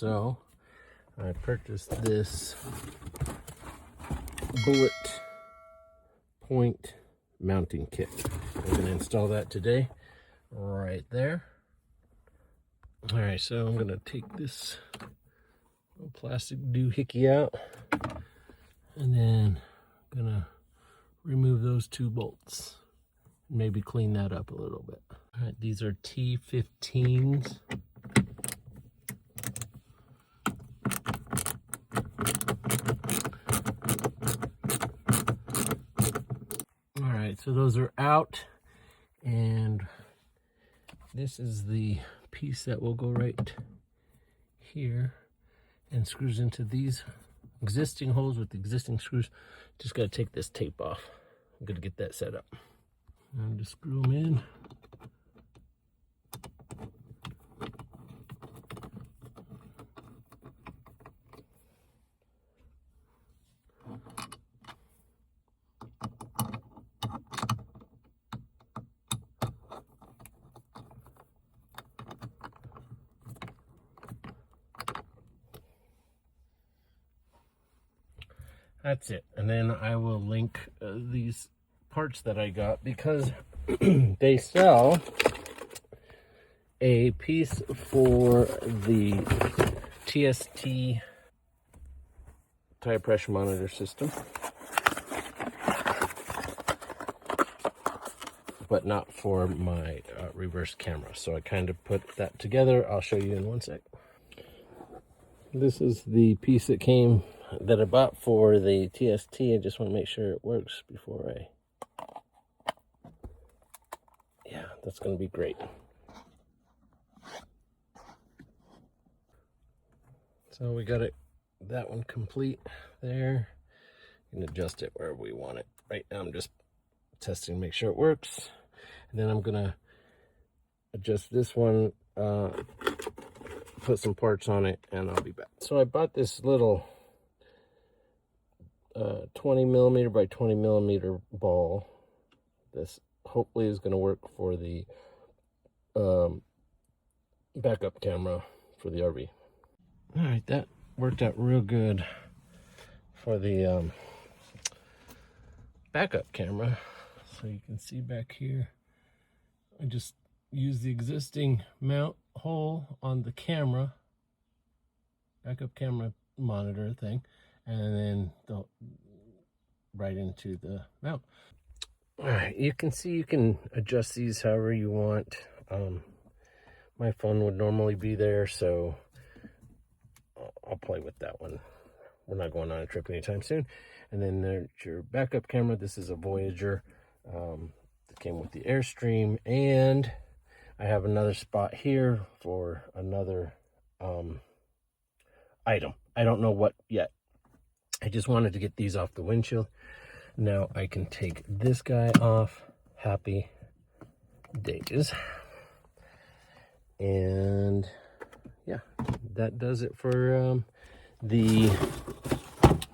so I purchased this Bulletpoint mounting kit. I'm going to install that today right there. All right, so I'm going to take this little plastic doohickey out, and then I'm going to remove those 2 bolts. Maybe clean that up a little bit. All right, these are T15s. All right, so those are out, and this is the piece that will go right here and screws into these existing holes with the existing screws. Just got to take this tape off. I'm going to get that set up. And just screw them in. That's it. And then I will link these parts that I got, because they sell a piece for the TST tire pressure monitor system, but not for my reverse camera. So I kind of put that together. I'll show you in one sec. This is the piece that I bought for the TST. I just want to make sure it works before yeah, that's going to be great. So we got that one complete there. You can adjust it wherever we want it. Right now I'm just testing to make sure it works. And then I'm going to adjust this one, put some parts on it, and I'll be back. So I bought this little 20 millimeter by 20 millimeter ball. This hopefully is going to work for the backup camera for the RV. All right, that worked out real good for the backup camera. So you can see back here, I just used the existing mount hole on the camera, backup camera monitor thing, and then right into the mount. All right, you can see you can adjust these however you want. My phone would normally be there, so I'll play with that one. We're not going on a trip anytime soon. And then there's your backup camera. This is a Voyager that came with the Airstream, and I have another spot here for another item. I don't know what yet. I just wanted to get these off the windshield. Now I can take this guy off. Happy days. And yeah, that does it for the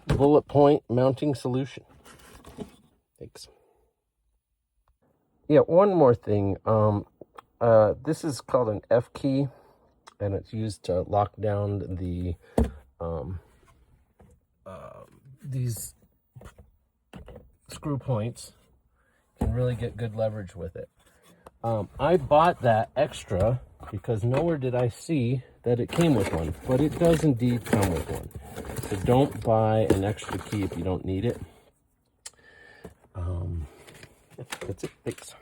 Bulletpoint mounting solution. Thanks. Yeah, one more thing. This is called an F key, and it's used to lock down the these screw points. You can really get good leverage with it. I bought that extra because nowhere did I see that it came with one, but it does indeed come with one. So don't buy an extra key if you don't need it. That's it. Thanks.